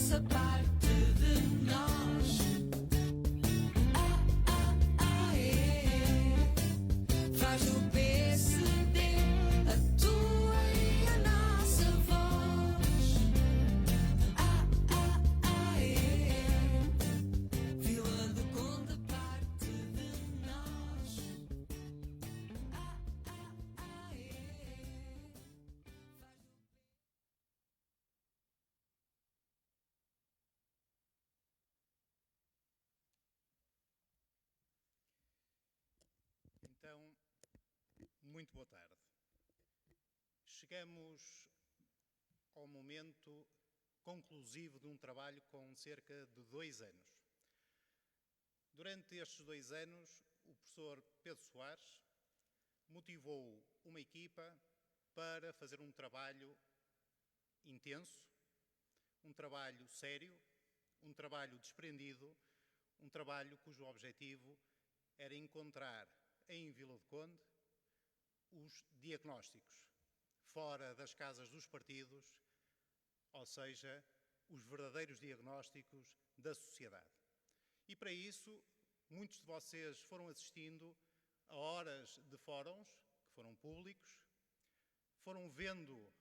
faça parte de nós. Faz do PSD a tua e a nossa voz. Vila do Conde, parte de nós. Então, muito boa tarde. Chegamos ao momento conclusivo de um trabalho com cerca de 2 anos. Durante estes 2 anos, o professor Pedro Soares motivou uma equipa para fazer um trabalho intenso, um trabalho sério, um trabalho desprendido, um trabalho cujo objetivo era encontrar em Vila do Conde os diagnósticos, fora das casas dos partidos, ou seja, os verdadeiros diagnósticos da sociedade. E para isso, muitos de vocês foram assistindo a horas de fóruns, que foram públicos, foram vendo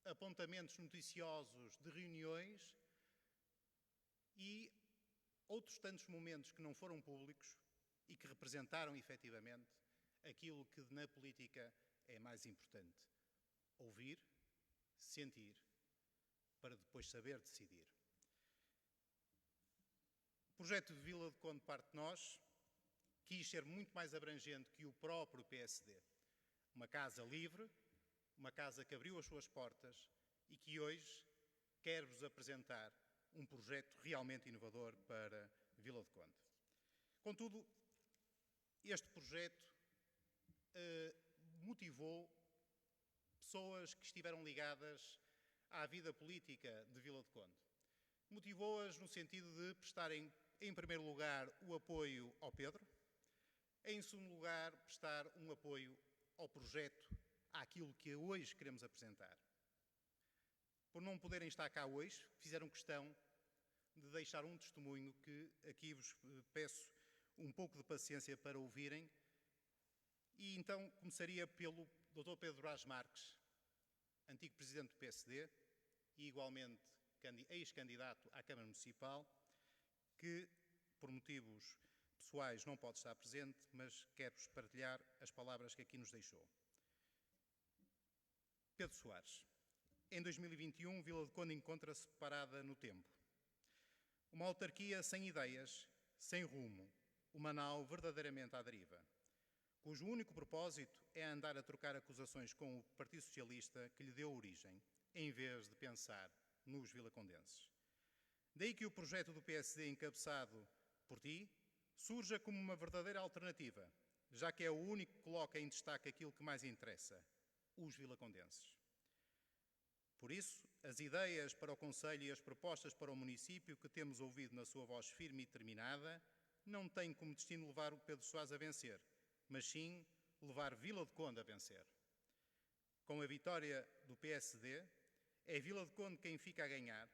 apontamentos noticiosos de reuniões e outros tantos momentos que não foram públicos e que representaram efetivamente aquilo que na política é mais importante: ouvir, sentir, para depois saber decidir. O projeto de Vila do Conde, parte de nós, quis ser muito mais abrangente que o próprio PSD. Uma casa livre, uma casa que abriu as suas portas e que hoje quer-vos apresentar um projeto realmente inovador para Vila do Conde. Contudo, este projeto motivou pessoas que estiveram ligadas à vida política de Vila do Conde. Motivou-as no sentido de prestarem, em primeiro lugar, o apoio ao Pedro, em segundo lugar, prestar um apoio ao projeto, àquilo que hoje queremos apresentar. Por não poderem estar cá hoje, fizeram questão de deixar um testemunho que aqui vos peço um pouco de paciência para ouvirem. E então começaria pelo Dr. Pedro Braz Marques, antigo presidente do PSD e igualmente ex-candidato à Câmara Municipal, que por motivos pessoais não pode estar presente, mas quero-vos partilhar as palavras que aqui nos deixou. Pedro Soares. Em 2021, Vila do Conde encontra-se parada no tempo. Uma autarquia sem ideias, sem rumo, uma nau verdadeiramente à deriva, cujo único propósito é andar a trocar acusações com o Partido Socialista que lhe deu origem, em vez de pensar nos vilacondenses. Daí que o projeto do PSD encabeçado por ti surja como uma verdadeira alternativa, já que é o único que coloca em destaque aquilo que mais interessa, os vilacondenses. Por isso, as ideias para o Conselho e as propostas para o município que temos ouvido na sua voz firme e determinada não têm como destino levar o Pedro Soares a vencer, mas sim levar Vila do Conde a vencer. Com a vitória do PSD, é Vila do Conde quem fica a ganhar,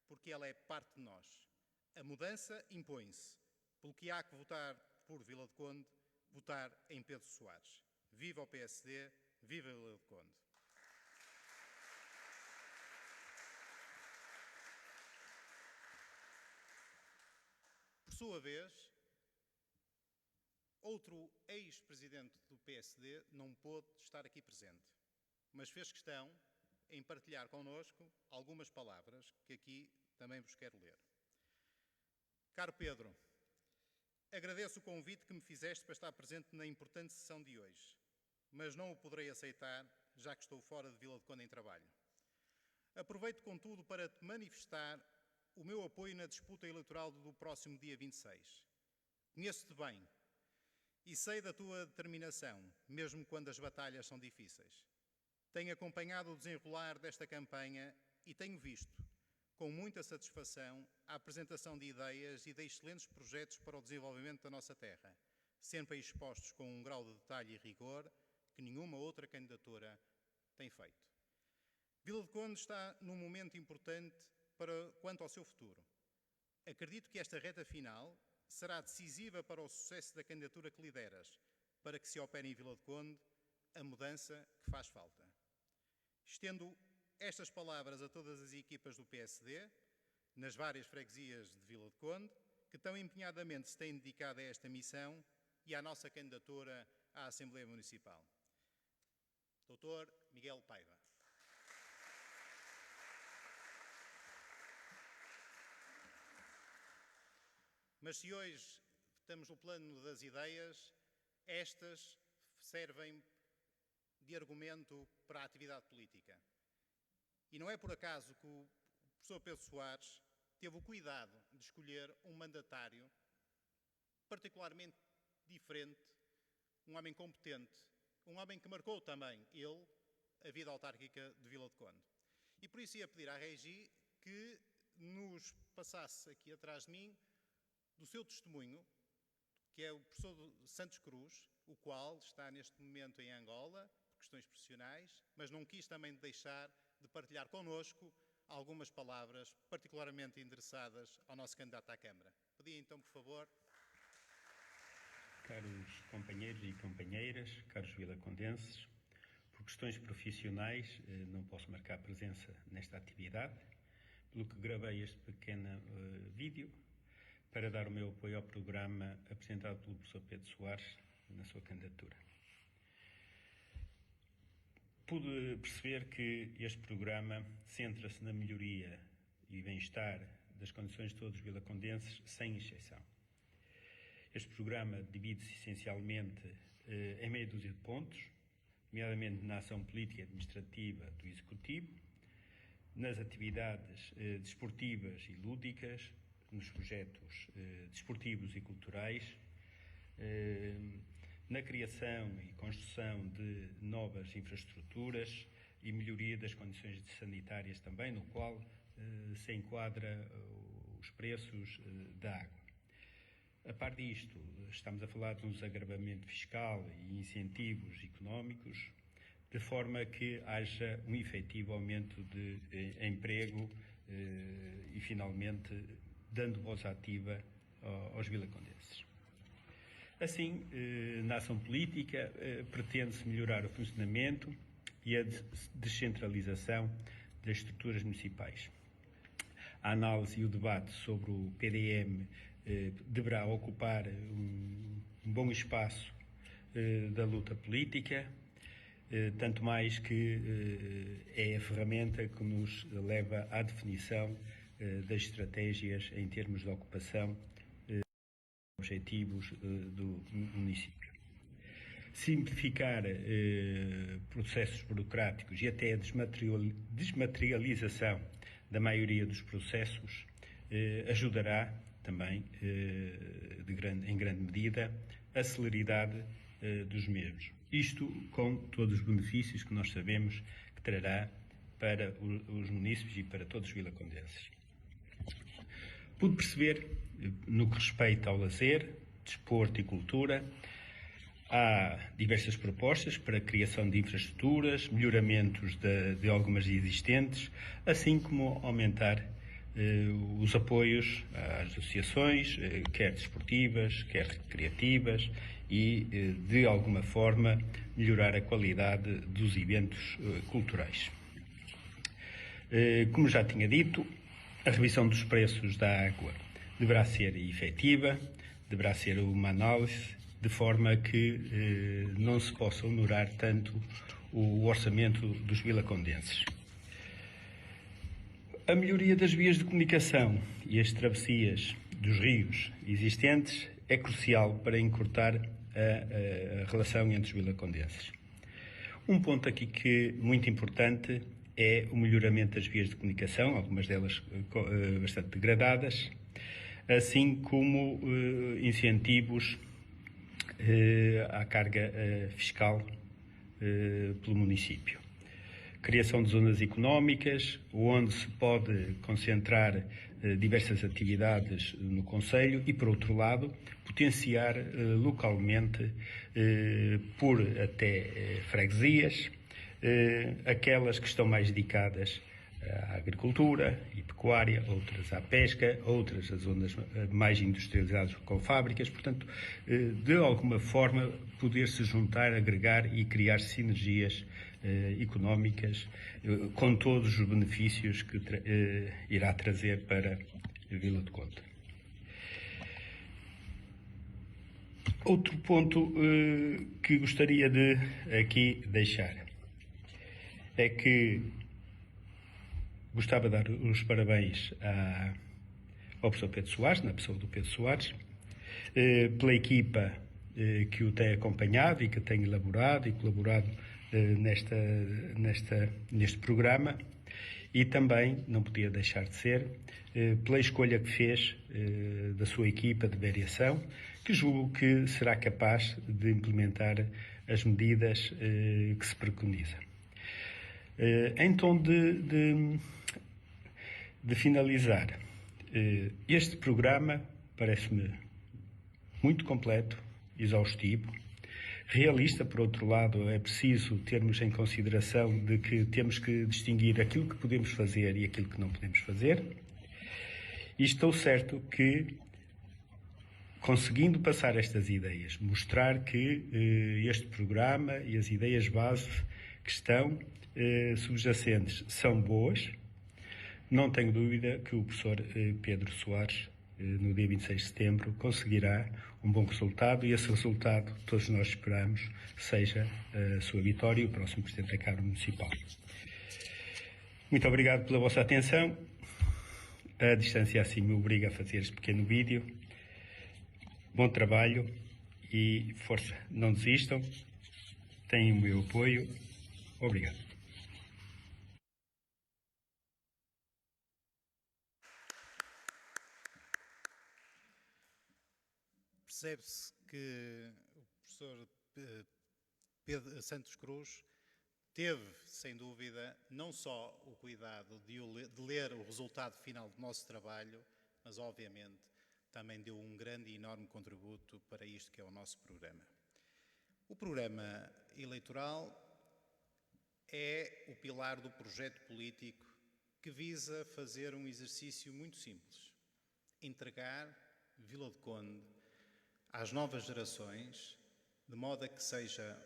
porque ela é parte de nós. A mudança impõe-se, pelo que há que votar por Vila do Conde, votar em Pedro Soares. Viva o PSD, viva Vila do Conde. Por sua vez, outro ex-presidente do PSD não pôde estar aqui presente, mas fez questão em partilhar connosco algumas palavras que aqui também vos quero ler. Caro Pedro, agradeço o convite que me fizeste para estar presente na importante sessão de hoje, mas não o poderei aceitar, já que estou fora de Vila do Conde em trabalho. Aproveito, contudo, para te manifestar o meu apoio na disputa eleitoral do próximo dia 26. Conheço-te bem e sei da tua determinação, mesmo quando as batalhas são difíceis. Tenho acompanhado o desenrolar desta campanha e tenho visto, com muita satisfação, a apresentação de ideias e de excelentes projetos para o desenvolvimento da nossa terra, sempre expostos com um grau de detalhe e rigor que nenhuma outra candidatura tem feito. Vila do Conde está num momento importante quanto ao seu futuro. Acredito que esta reta final será decisiva para o sucesso da candidatura que lideras, para que se opere em Vila do Conde a mudança que faz falta. Estendo estas palavras a todas as equipas do PSD, nas várias freguesias de Vila do Conde, que tão empenhadamente se têm dedicado a esta missão e à nossa candidatura à Assembleia Municipal. Dr. Miguel Paiva. Mas se hoje estamos no plano das ideias, estas servem de argumento para a atividade política. E não é por acaso que o professor Pedro Soares teve o cuidado de escolher um mandatário particularmente diferente, um homem competente, um homem que marcou também, ele, a vida autárquica de Vila do Conde. E por isso ia pedir à Regi que nos passasse aqui atrás de mim do seu testemunho, que é o professor Santos Cruz, o qual está neste momento em Angola, por questões profissionais, mas não quis também deixar de partilhar connosco algumas palavras particularmente endereçadas ao nosso candidato à Câmara. Pedia então, por favor. Caros companheiros e companheiras, caros vilacondenses, por questões profissionais não posso marcar presença nesta atividade, pelo que gravei este pequeno vídeo para dar o meu apoio ao programa apresentado pelo professor Pedro Soares na sua candidatura. Pude perceber que este programa centra-se na melhoria e bem-estar das condições de todos os vilacondenses, sem exceção. Este programa divide-se essencialmente em meia dúzia de pontos, nomeadamente na ação política e administrativa do Executivo, nas atividades desportivas e lúdicas, nos projetos desportivos e culturais, na criação e construção de novas infraestruturas e melhoria das condições sanitárias também, no qual se enquadra os preços da água. A par disto, estamos a falar de um desagravamento fiscal e incentivos económicos, de forma que haja um efetivo aumento de emprego e, finalmente, dando voz ativa aos vilacondenses. Assim, na ação política, pretende-se melhorar o funcionamento e a descentralização das estruturas municipais. A análise e o debate sobre o PDM deverá ocupar um bom espaço da luta política, tanto mais que é a ferramenta que nos leva à definição das estratégias em termos de ocupação objetivos do município. Simplificar processos burocráticos e até a desmaterialização da maioria dos processos ajudará também, em grande medida, a celeridade dos mesmos. Isto com todos os benefícios que nós sabemos que trará para os munícipes e para todos os vilacondenses. Pude perceber, no que respeita ao lazer, desporto e cultura, há diversas propostas para a criação de infraestruturas, melhoramentos de algumas existentes, assim como aumentar os apoios às associações, quer desportivas, quer recreativas, e, de alguma forma, melhorar a qualidade dos eventos culturais. Como já tinha dito, a revisão dos preços da água deverá ser efetiva, deverá ser uma análise de forma que não se possa onerar tanto o orçamento dos vilacondenses. A melhoria das vias de comunicação e as travessias dos rios existentes é crucial para encurtar a relação entre os vilacondenses. Um ponto aqui que muito importante é o melhoramento das vias de comunicação, algumas delas bastante degradadas, assim como incentivos à carga fiscal pelo município. Criação de zonas económicas, onde se pode concentrar diversas atividades no concelho e, por outro lado, potenciar localmente, por até freguesias, aquelas que estão mais dedicadas à agricultura e pecuária, outras à pesca, outras a zonas mais industrializadas com fábricas. Portanto, de alguma forma, poder-se juntar, agregar e criar sinergias económicas com todos os benefícios que irá trazer para a Vila do Conde. Outro ponto que gostaria de aqui deixar é que gostava de dar os parabéns ao professor Pedro Soares, na pessoa do Pedro Soares, pela equipa que o tem acompanhado e que tem elaborado e colaborado neste programa, e também, não podia deixar de ser, pela escolha que fez da sua equipa de variação, que julgo que será capaz de implementar as medidas que se preconiza. Em tom de finalizar, este programa parece-me muito completo, exaustivo, realista. Por outro lado, é preciso termos em consideração de que temos que distinguir aquilo que podemos fazer e aquilo que não podemos fazer. E estou certo que, conseguindo passar estas ideias, mostrar que este programa e as ideias base que estão subjacentes são boas, não tenho dúvida que o professor Pedro Soares, no dia 26 de setembro, conseguirá um bom resultado, e esse resultado, todos nós esperamos, seja a sua vitória e o próximo Presidente da Câmara Municipal. Muito obrigado pela vossa atenção. A distância assim me obriga a fazer este pequeno vídeo. Bom trabalho e força, não desistam, têm o meu apoio. Obrigado. Percebe-se que o professor Pedro Santos Cruz teve, sem dúvida, não só o cuidado de ler o resultado final do nosso trabalho, mas, obviamente, também deu um grande e enorme contributo para isto que é o nosso programa. O programa eleitoral é o pilar do projeto político que visa fazer um exercício muito simples: entregar Vila do Conde às novas gerações, de modo a que seja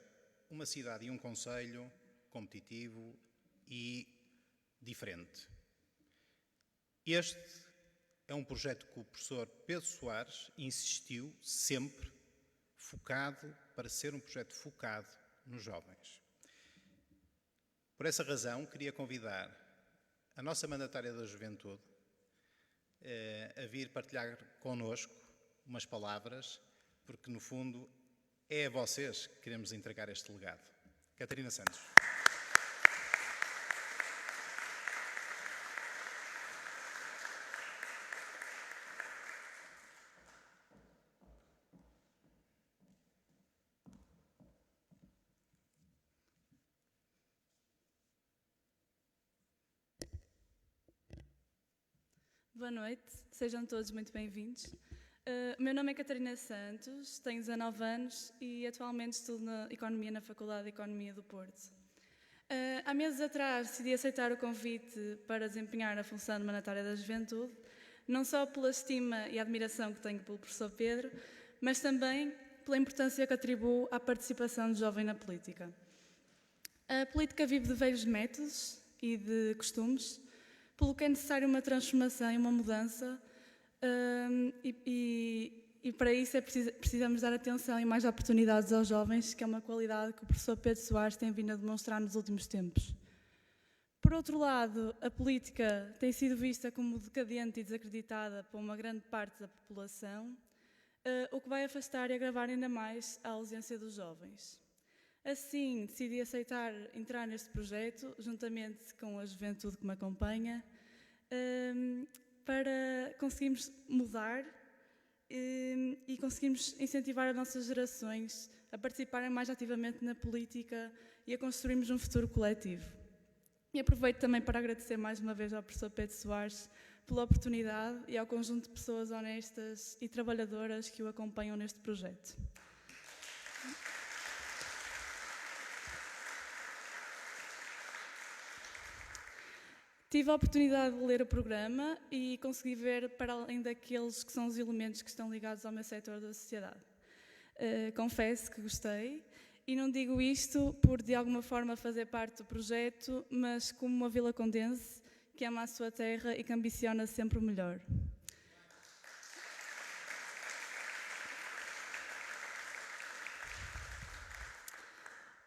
uma cidade e um concelho competitivo e diferente. Este é um projeto que o professor Pedro Soares insistiu sempre focado, para ser um projeto focado nos jovens. Por essa razão, queria convidar a nossa mandatária da Juventude a vir partilhar connosco umas palavras, porque, no fundo, é a vocês que queremos entregar este legado. Catarina Santos. Boa noite, sejam todos muito bem-vindos. O meu nome é Catarina Santos, tenho 19 anos e atualmente estudo na Economia na Faculdade de Economia do Porto. Há meses atrás decidi aceitar o convite para desempenhar a função de mandatária da Juventude, não só pela estima e admiração que tenho pelo professor Pedro, mas também pela importância que atribuo à participação do jovem na política. A política vive de velhos métodos e de costumes, pelo que é necessário uma transformação e uma mudança, e para isso precisamos dar atenção e mais oportunidades aos jovens, que é uma qualidade que o professor Pedro Soares tem vindo a demonstrar nos últimos tempos. Por outro lado, a política tem sido vista como decadente e desacreditada por uma grande parte da população, o que vai afastar e agravar ainda mais a ausência dos jovens. Assim, decidi aceitar entrar neste projeto, juntamente com a juventude que me acompanha, para conseguirmos mudar e conseguirmos incentivar as nossas gerações a participarem mais ativamente na política e a construirmos um futuro coletivo. E aproveito também para agradecer mais uma vez ao professor Pedro Soares pela oportunidade e ao conjunto de pessoas honestas e trabalhadoras que o acompanham neste projeto. Tive a oportunidade de ler o programa e consegui ver para além daqueles que são os elementos que estão ligados ao meu setor da sociedade. Confesso que gostei e não digo isto por de alguma forma fazer parte do projeto, mas como uma vilacondense que ama a sua terra e que ambiciona sempre o melhor.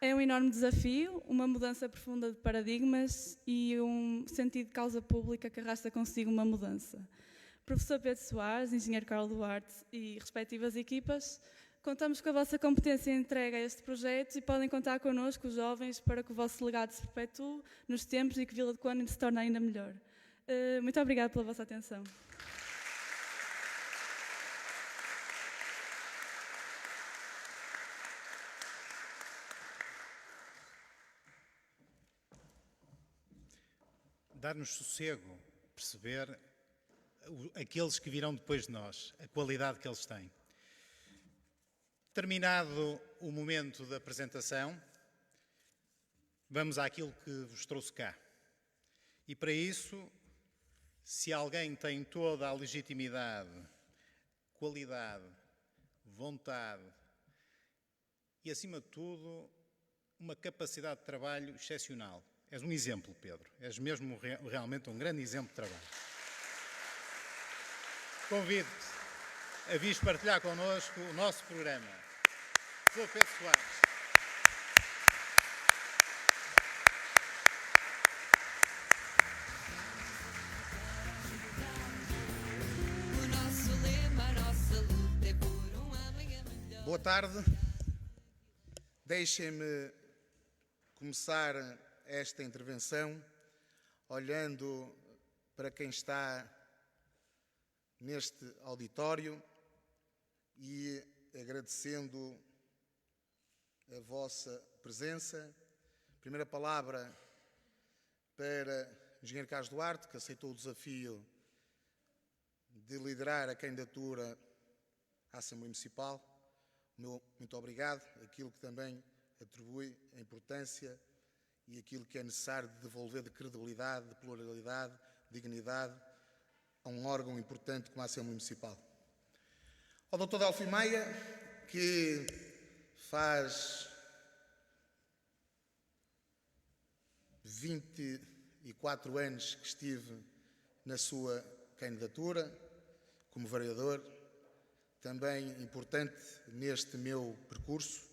É um enorme desafio, uma mudança profunda de paradigmas e um sentido de causa pública que arrasta consigo uma mudança. Professor Pedro Soares, Engenheiro Carlos Duarte e respectivas equipas, contamos com a vossa competência e entrega a este projeto e podem contar connosco, os jovens, para que o vosso legado se perpetue nos tempos e que Vila de Conde se torne ainda melhor. Muito obrigada pela vossa atenção. Dar-nos sossego, perceber aqueles que virão depois de nós, a qualidade que eles têm. Terminado o momento da apresentação, vamos àquilo que vos trouxe cá. E para isso, se alguém tem toda a legitimidade, qualidade, vontade e, acima de tudo, uma capacidade de trabalho excepcional. És um exemplo, Pedro. És mesmo realmente um grande exemplo de trabalho. Convido-te a vir partilhar connosco o nosso programa. Sou Pedro Soares. O nosso lema, a nossa luta é por um amanhã melhor. Boa tarde. Deixem-me começar esta intervenção olhando para quem está neste auditório e agradecendo a vossa presença. Primeira palavra para o Engenheiro Carlos Duarte, que aceitou o desafio de liderar a candidatura à Assembleia Municipal. O meu muito obrigado, aquilo que também atribui a importância e aquilo que é necessário de devolver de credibilidade, de pluralidade, de dignidade a um órgão importante como a Assembleia Municipal. Ao Dr. Delfim Maia, que faz 24 anos que estive na sua candidatura como vereador, também importante neste meu percurso,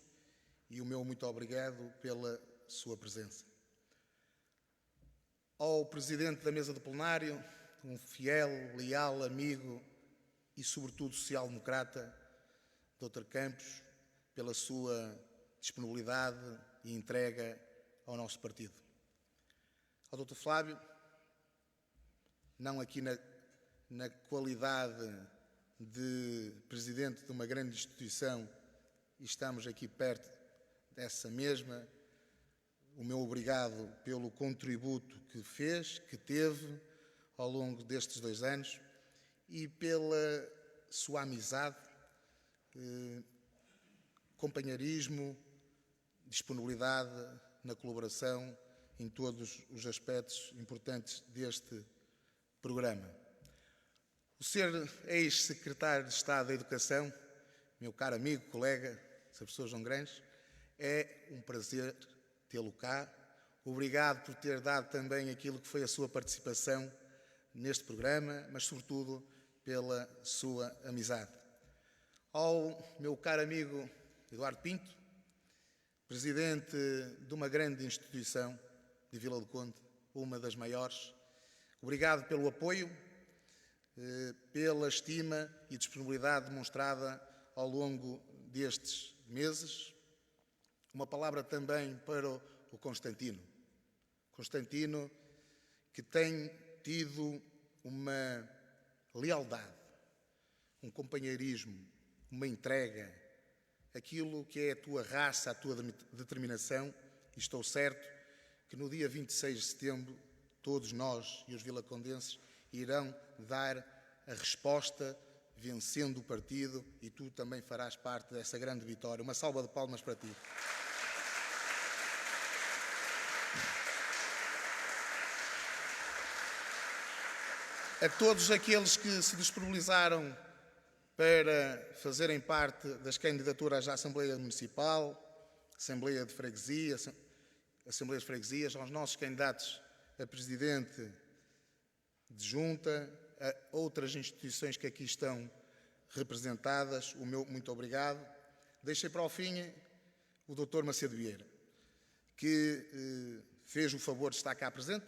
e o meu muito obrigado pela sua presença. Ao Presidente da Mesa do Plenário, um fiel, leal amigo e, sobretudo, social-democrata, Dr. Campos, pela sua disponibilidade e entrega ao nosso partido. Ao Dr. Flávio, não aqui na qualidade de Presidente de uma grande instituição, e estamos aqui perto dessa mesma, o meu obrigado pelo contributo que fez, que teve ao longo destes 2 anos e pela sua amizade, companheirismo, disponibilidade na colaboração em todos os aspectos importantes deste programa. O ser ex-secretário de Estado da Educação, meu caro amigo, colega, se as pessoas são grandes, é um prazer tê-lo cá. Obrigado por ter dado também aquilo que foi a sua participação neste programa, mas sobretudo pela sua amizade. Ao meu caro amigo Eduardo Pinto, presidente de uma grande instituição de Vila do Conde, uma das maiores, obrigado pelo apoio, pela estima e disponibilidade demonstrada ao longo destes meses. Uma palavra também para o Constantino. Constantino, que tem tido uma lealdade, um companheirismo, uma entrega, aquilo que é a tua raça, a tua determinação, e estou certo que no dia 26 de setembro todos nós e os vilacondenses irão dar a resposta vencendo o partido, e tu também farás parte dessa grande vitória. Uma salva de palmas para ti. a todos aqueles que se disponibilizaram para fazerem parte das candidaturas à Assembleia Municipal, Assembleia de Freguesia, Assembleias de Freguesias, aos nossos candidatos a Presidente de Junta, a outras instituições que aqui estão representadas, o meu muito obrigado. Deixei para o fim o Dr. Macedo Vieira, que fez o favor de estar cá presente,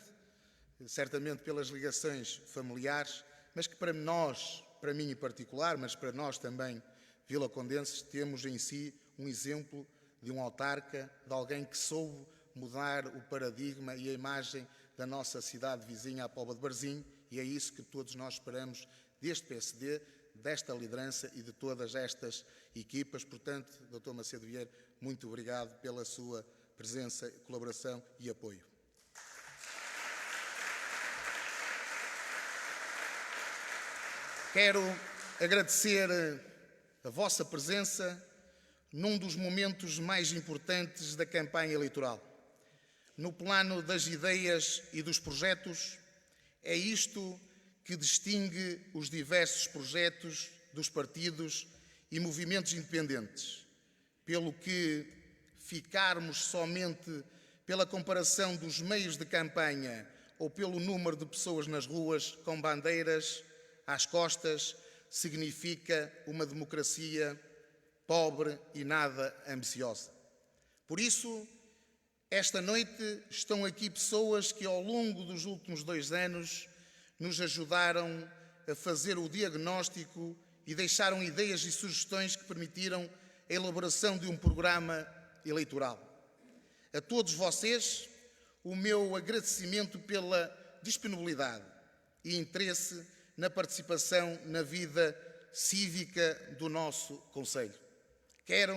certamente pelas ligações familiares, mas que para nós, para mim em particular, mas para nós também, vilacondenses, temos em si um exemplo de um autarca, de alguém que soube mudar o paradigma e a imagem da nossa cidade vizinha, a Póvoa de Varzim, e é isso que todos nós esperamos deste PSD, desta liderança e de todas estas equipas. Portanto, Dr. Macedo Vieira, muito obrigado pela sua presença, colaboração e apoio. Quero agradecer a vossa presença num dos momentos mais importantes da campanha eleitoral. No plano das ideias e dos projetos, é isto que distingue os diversos projetos dos partidos e movimentos independentes, pelo que ficarmos somente pela comparação dos meios de campanha ou pelo número de pessoas nas ruas com bandeiras às costas, significa uma democracia pobre e nada ambiciosa. Por isso, esta noite estão aqui pessoas que ao longo dos últimos 2 anos nos ajudaram a fazer o diagnóstico e deixaram ideias e sugestões que permitiram a elaboração de um programa eleitoral. A todos vocês, o meu agradecimento pela disponibilidade e interesse na participação na vida cívica do nosso concelho. Quero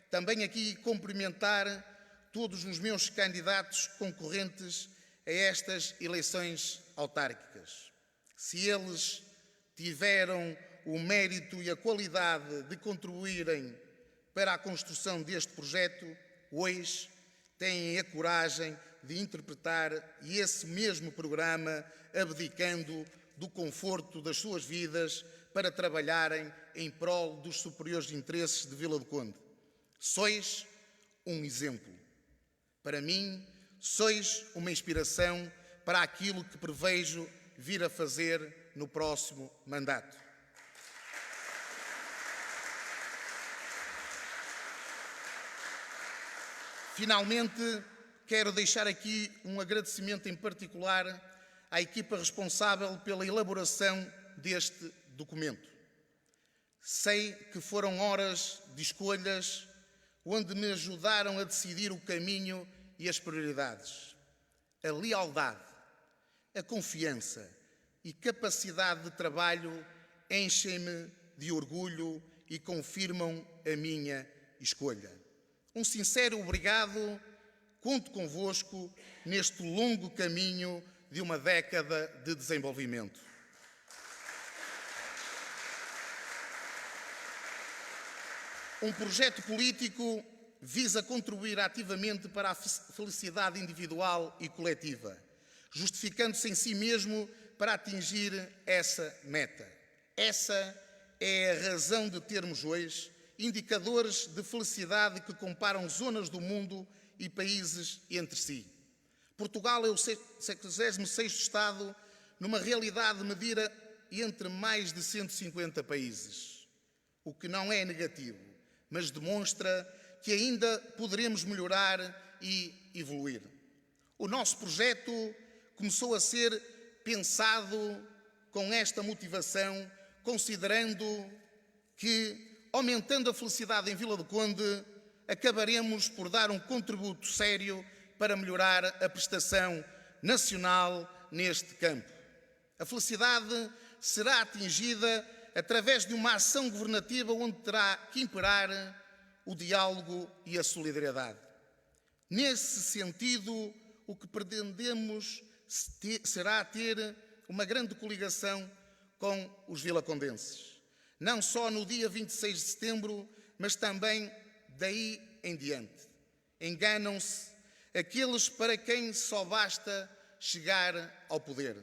também aqui cumprimentar todos os meus candidatos concorrentes a estas eleições autárquicas. Se eles tiveram o mérito e a qualidade de contribuírem para a construção deste projeto, hoje têm a coragem de interpretar esse mesmo programa, abdicando do conforto das suas vidas para trabalharem em prol dos superiores interesses de Vila do Conde. Sois um exemplo. Para mim, sois uma inspiração para aquilo que prevejo vir a fazer no próximo mandato. Finalmente, quero deixar aqui um agradecimento em particular à equipa responsável pela elaboração deste documento. Sei que foram horas de escolhas onde me ajudaram a decidir o caminho e as prioridades. A lealdade, a confiança e capacidade de trabalho enchem-me de orgulho e confirmam a minha escolha. Um sincero obrigado, conto convosco neste longo caminho de uma década de desenvolvimento. Um projeto político visa contribuir ativamente para a felicidade individual e coletiva, justificando-se em si mesmo para atingir essa meta. Essa é a razão de termos hoje indicadores de felicidade que comparam zonas do mundo e países entre si. Portugal é o 66º Estado numa realidade medida entre mais de 150 países, o que não é negativo, mas demonstra que ainda poderemos melhorar e evoluir. O nosso projeto começou a ser pensado com esta motivação, considerando que, aumentando a felicidade em Vila do Conde, acabaremos por dar um contributo sério para melhorar a prestação nacional neste campo. A felicidade será atingida através de uma ação governativa onde terá que imperar o diálogo e a solidariedade. Nesse sentido, o que pretendemos será ter uma grande coligação com os vilacondenses. Não só no dia 26 de setembro, mas também daí em diante. Enganam-se aqueles para quem só basta chegar ao poder,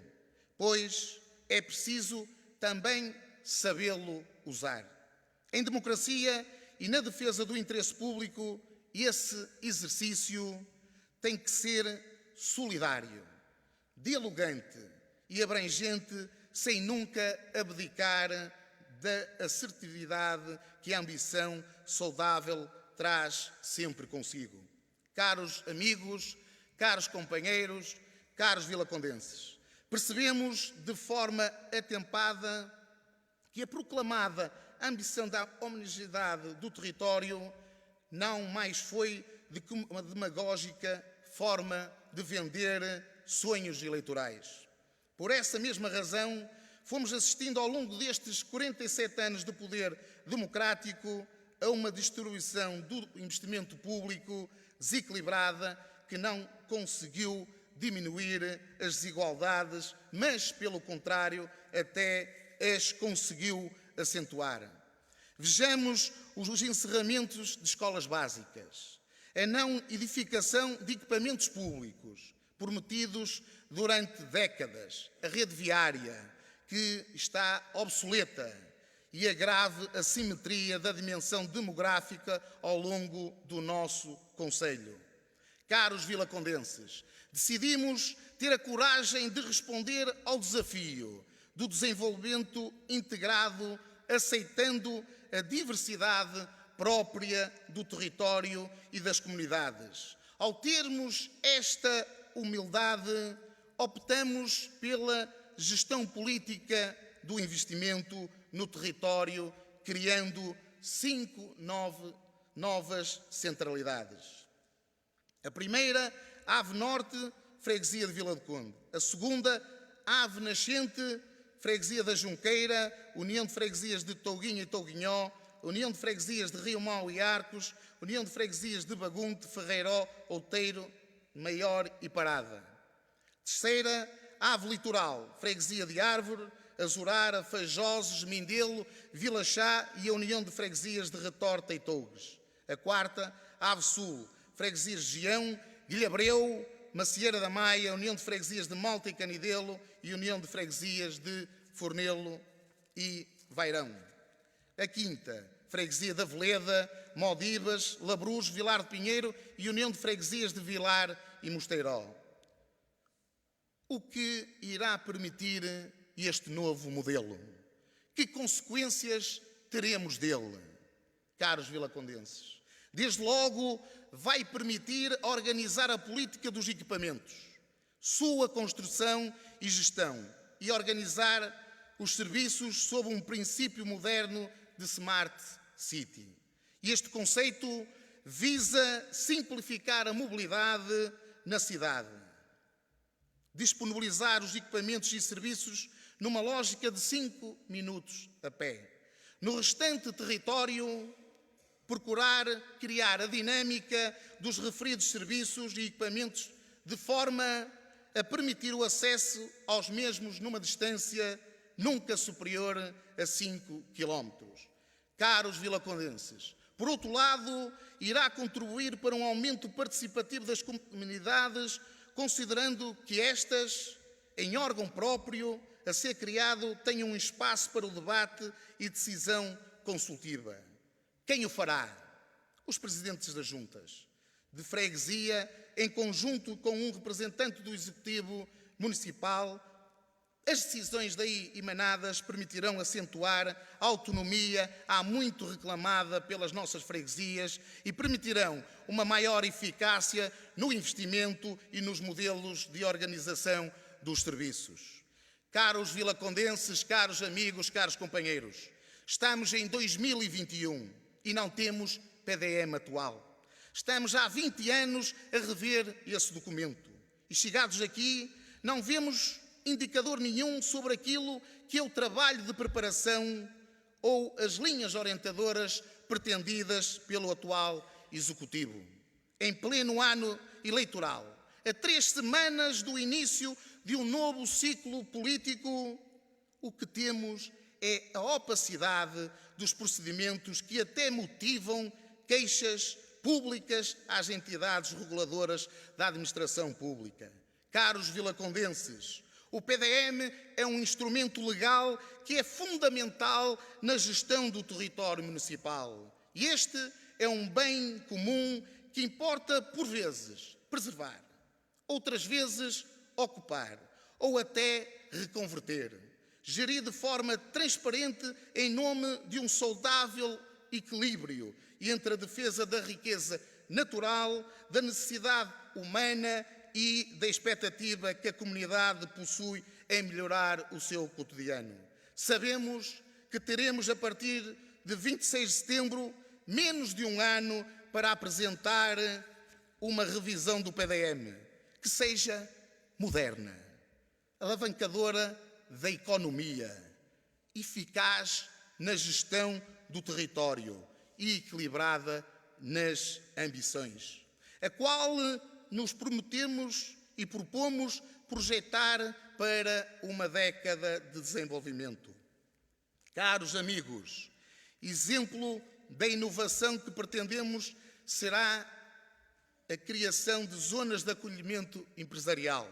pois é preciso também sabê-lo usar. Em democracia e na defesa do interesse público, esse exercício tem que ser solidário, dialogante e abrangente, sem nunca abdicar da assertividade que a ambição saudável traz sempre consigo. Caros amigos, caros companheiros, caros vilacondenses, percebemos de forma atempada que a proclamada ambição da homogeneidade do território não mais foi do que uma demagógica forma de vender sonhos eleitorais. Por essa mesma razão, fomos assistindo ao longo destes 47 anos de poder democrático a uma distribuição do investimento público desequilibrada que não conseguiu diminuir as desigualdades, mas, pelo contrário, até as conseguiu acentuar. Vejamos os encerramentos de escolas básicas, a não edificação de equipamentos públicos prometidos durante décadas, a rede viária, que está obsoleta, e a grave assimetria da dimensão demográfica ao longo do nosso concelho. Caros vilacondenses, decidimos ter a coragem de responder ao desafio do desenvolvimento integrado, aceitando a diversidade própria do território e das comunidades. Ao termos esta humildade, optamos pela gestão política do investimento no território, criando 5 novas centralidades. A primeira, Ave Norte, freguesia de Vila do Conde. A segunda, Ave Nascente, freguesia da Junqueira, União de Freguesias de Touguinho e Touguinhó, União de Freguesias de Rio Mau e Arcos, União de Freguesias de Bagunte, Ferreiró, Outeiro, Maior e Parada. Terceira, Ave Litoral, freguesia de Árvore, Azurara, Feijoses, Mindelo, Vila Chá e a União de Freguesias de Retorta e Tougues. A quarta, Ave Sul, freguesias de Gião, Guilhabreu, Macieira da Maia, União de Freguesias de Malta e Canidelo e União de Freguesias de Fornelo e Vairão. A quinta, freguesia da Veleda, Modibas, Labruz, Vilar de Pinheiro e União de Freguesias de Vilar e Mosteiró. O que irá permitir este novo modelo? Que consequências teremos dele, caros vilacondenses? Desde logo, vai permitir organizar a política dos equipamentos, sua construção e gestão, e organizar os serviços sob um princípio moderno de Smart City. E este conceito visa simplificar a mobilidade na cidade, disponibilizar os equipamentos e serviços numa lógica de 5 minutos a pé. No restante território, procurar criar a dinâmica dos referidos serviços e equipamentos de forma a permitir o acesso aos mesmos numa distância nunca superior a 5 km. Caros vilacondenses, por outro lado, irá contribuir para um aumento participativo das comunidades, considerando que estas, em órgão próprio, a ser criado, tenham um espaço para o debate e decisão consultiva. Quem o fará? Os presidentes das juntas de freguesia, em conjunto com um representante do Executivo Municipal. As decisões daí emanadas permitirão acentuar a autonomia há muito reclamada pelas nossas freguesias e permitirão uma maior eficácia no investimento e nos modelos de organização dos serviços. Caros vilacondenses, caros amigos, caros companheiros, estamos em 2021 e não temos PDM atual. Estamos há 20 anos a rever esse documento e, chegados aqui, não vemos indicador nenhum sobre aquilo que é o trabalho de preparação ou as linhas orientadoras pretendidas pelo atual Executivo. Em pleno ano eleitoral, a 3 semanas do início de um novo ciclo político, o que temos é a opacidade dos procedimentos que até motivam queixas públicas às entidades reguladoras da administração pública. Caros vilacondenses, O PDM é um instrumento legal que é fundamental na gestão do território municipal. E este é um bem comum que importa, por vezes, preservar, outras vezes, ocupar ou até reconverter. Gerir de forma transparente em nome de um saudável equilíbrio entre a defesa da riqueza natural, da necessidade humana e da expectativa que a comunidade possui em melhorar o seu cotidiano. Sabemos que teremos, a partir de 26 de setembro, menos de um ano para apresentar uma revisão do PDM que seja moderna, alavancadora da economia, eficaz na gestão do território e equilibrada nas ambições, a qual nos prometemos e propomos projetar para uma década de desenvolvimento. Caros amigos, exemplo da inovação que pretendemos será a criação de zonas de acolhimento empresarial.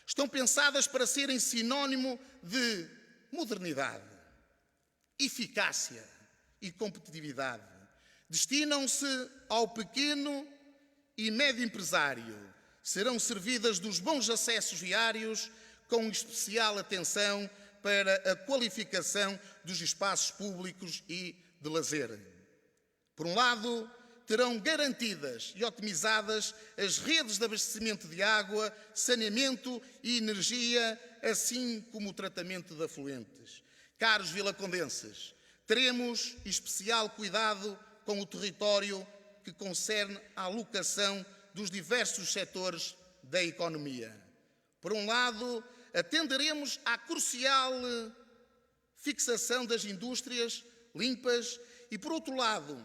Estão pensadas para serem sinónimo de modernidade, eficácia e competitividade. Destinam-se ao pequeno e médio empresário. Serão servidas dos bons acessos viários, com especial atenção para a qualificação dos espaços públicos e de lazer. Por um lado, terão garantidas e otimizadas as redes de abastecimento de água, saneamento e energia, assim como o tratamento de afluentes. Caros vilacondenses, teremos especial cuidado com o território que concerne à alocação dos diversos setores da economia. Por um lado, atenderemos à crucial fixação das indústrias limpas e, por outro lado,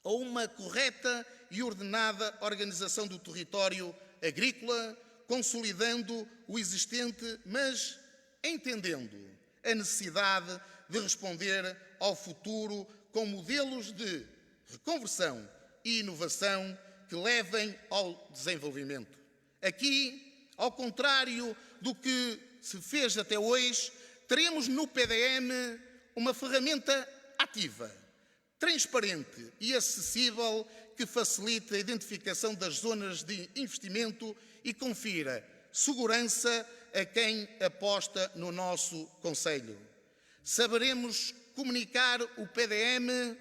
a uma correta e ordenada organização do território agrícola, consolidando o existente, mas entendendo a necessidade de responder ao futuro com modelos de reconversão e inovação que levem ao desenvolvimento. Aqui, ao contrário do que se fez até hoje, teremos no PDM uma ferramenta ativa, transparente e acessível que facilite a identificação das zonas de investimento e confira segurança a quem aposta no nosso concelho. Saberemos comunicar o PDM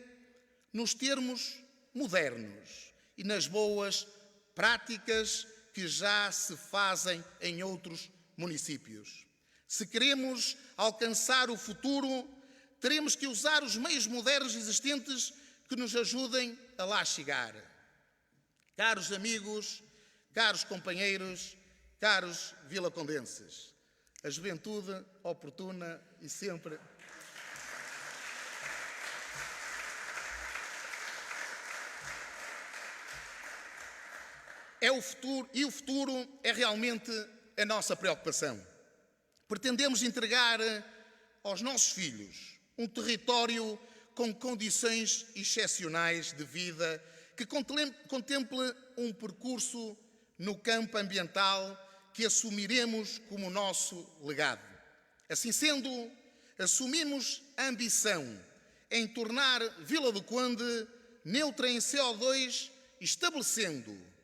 nos termos modernos e nas boas práticas que já se fazem em outros municípios. Se queremos alcançar o futuro, teremos que usar os meios modernos existentes que nos ajudem a lá chegar. Caros amigos, caros companheiros, caros vilacondenses, a juventude oportuna e sempre... é o futuro, e o futuro é realmente a nossa preocupação. Pretendemos entregar aos nossos filhos um território com condições excepcionais de vida que contemple um percurso no campo ambiental que assumiremos como nosso legado. Assim sendo, assumimos a ambição em tornar Vila do Conde neutra em CO2, estabelecendo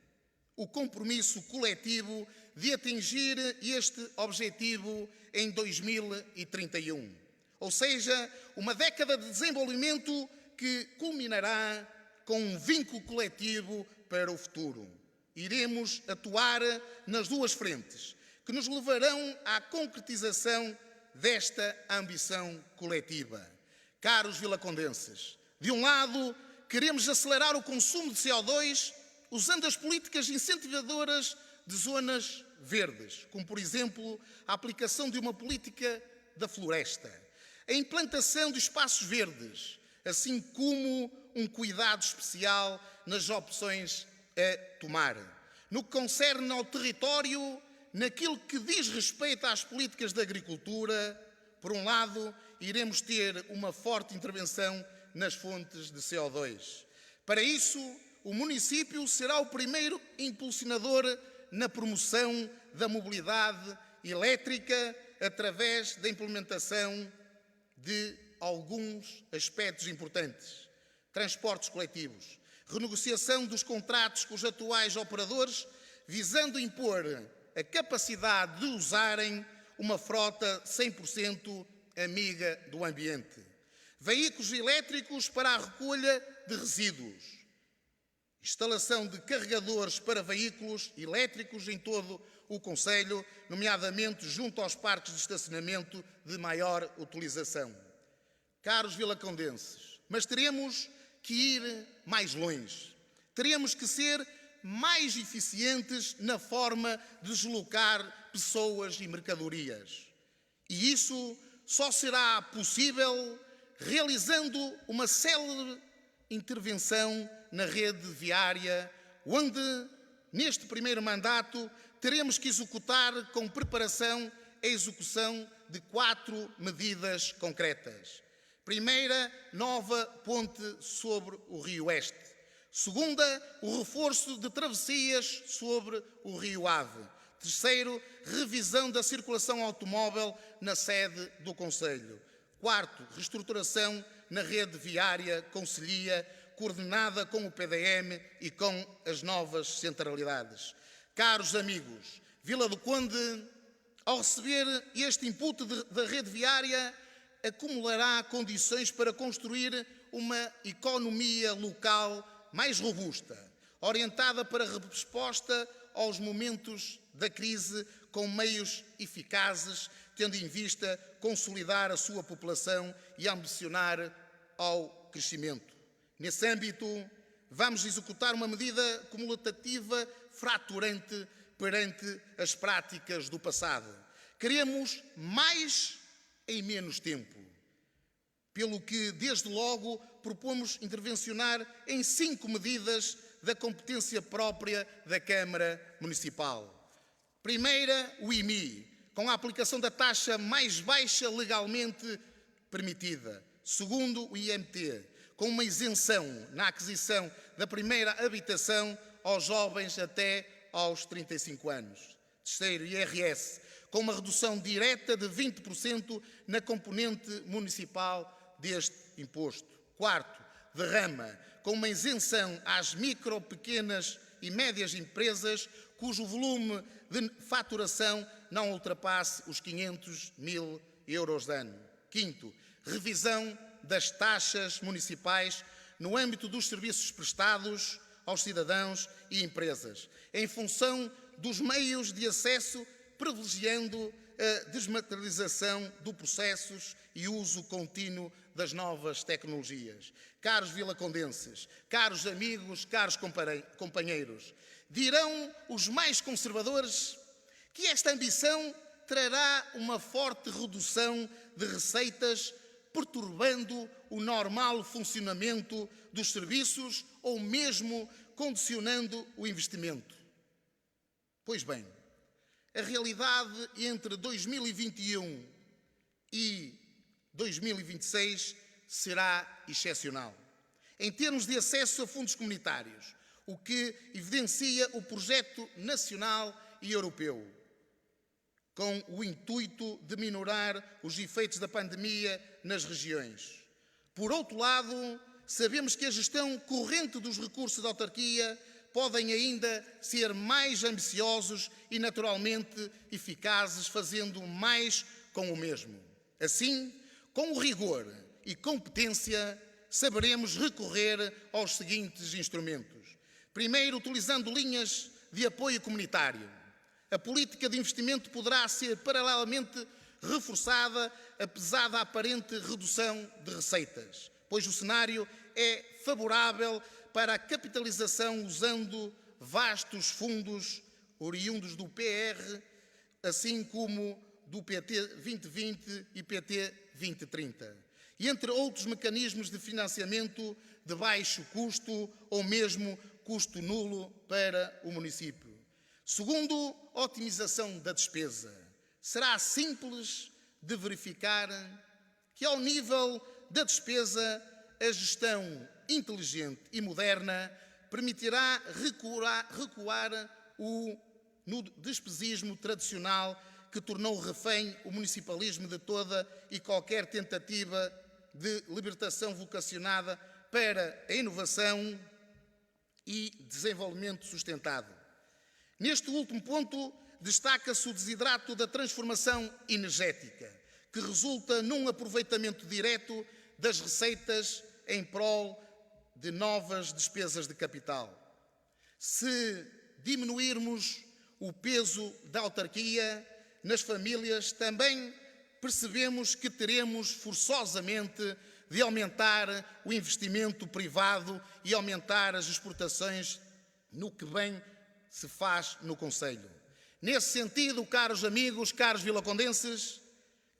o compromisso coletivo de atingir este objetivo em 2031. Ou seja, uma década de desenvolvimento que culminará com um vínculo coletivo para o futuro. Iremos atuar nas duas frentes, que nos levarão à concretização desta ambição coletiva. Caros vilacondenses, de um lado, queremos acelerar o consumo de CO2 usando as políticas incentivadoras de zonas verdes, como, por exemplo, a aplicação de uma política da floresta, a implantação de espaços verdes, assim como um cuidado especial nas opções a tomar. No que concerne ao território, naquilo que diz respeito às políticas de agricultura, por um lado, iremos ter uma forte intervenção nas fontes de CO2. Para isso, o município será o primeiro impulsionador na promoção da mobilidade elétrica através da implementação de alguns aspectos importantes. Transportes coletivos, renegociação dos contratos com os atuais operadores, visando impor a capacidade de usarem uma frota 100% amiga do ambiente. Veículos elétricos para a recolha de resíduos. Instalação de carregadores para veículos elétricos em todo o concelho, nomeadamente junto aos parques de estacionamento de maior utilização. Caros vilacondenses, mas teremos que ir mais longe. Teremos que ser mais eficientes na forma de deslocar pessoas e mercadorias. E isso só será possível realizando uma célere intervenção na rede viária, onde, neste primeiro mandato, teremos que executar com preparação a execução de 4 medidas concretas. Primeira, nova ponte sobre o Rio Este. Segunda, o reforço de travessias sobre o Rio Ave. Terceiro, revisão da circulação automóvel na sede do concelho. Quarto, reestruturação na rede viária concelhia, coordenada com o PDM e com as novas centralidades. Caros amigos, Vila do Conde, ao receber este input da rede viária, acumulará condições para construir uma economia local mais robusta, orientada para a resposta aos momentos da crise com meios eficazes, tendo em vista consolidar a sua população e ambicionar ao crescimento. Nesse âmbito, vamos executar uma medida cumulativa fraturante perante as práticas do passado. Queremos mais em menos tempo, pelo que, desde logo, propomos intervencionar em 5 medidas da competência própria da Câmara Municipal. Primeira, o IMI, com a aplicação da taxa mais baixa legalmente permitida. Segundo, o IMT, com uma isenção na aquisição da primeira habitação aos jovens até aos 35 anos. Terceiro, IRS, com uma redução direta de 20% na componente municipal deste imposto. Quarto, derrama, com uma isenção às micro, pequenas e médias empresas cujo volume de faturação não ultrapasse os 500 mil euros de ano. Quinto, revisão das taxas municipais no âmbito dos serviços prestados aos cidadãos e empresas, em função dos meios de acesso, privilegiando a desmaterialização dos processos e uso contínuo das novas tecnologias. Caros vilacondenses, caros amigos, caros companheiros, dirão os mais conservadores que esta ambição trará uma forte redução de receitas, perturbando o normal funcionamento dos serviços ou mesmo condicionando o investimento. Pois bem, a realidade entre 2021 e 2026 será excepcional, em termos de acesso a fundos comunitários, o que evidencia o projeto nacional e europeu, com o intuito de minorar os efeitos da pandemia nas regiões. Por outro lado, sabemos que a gestão corrente dos recursos da autarquia podem ainda ser mais ambiciosos e naturalmente eficazes, fazendo mais com o mesmo. Assim, com o rigor e competência, saberemos recorrer aos seguintes instrumentos. Primeiro, utilizando linhas de apoio comunitário. A política de investimento poderá ser paralelamente reforçada, apesar da aparente redução de receitas, pois o cenário é favorável para a capitalização usando vastos fundos oriundos do PR, assim como do PT 2020 e PT 2030, e entre outros mecanismos de financiamento de baixo custo ou mesmo custo nulo para o município. Segundo, otimização da despesa. Será simples de verificar que, ao nível da despesa, a gestão inteligente e moderna permitirá recuar no despesismo tradicional que tornou refém o municipalismo de toda e qualquer tentativa de libertação vocacionada para a inovação e desenvolvimento sustentado. Neste último ponto, destaca-se o desidrato da transformação energética, que resulta num aproveitamento direto das receitas em prol de novas despesas de capital. Se diminuirmos o peso da autarquia nas famílias, também percebemos que teremos forçosamente de aumentar o investimento privado e aumentar as exportações no que bem se faz no concelho. Nesse sentido, caros amigos, caros vilacondenses,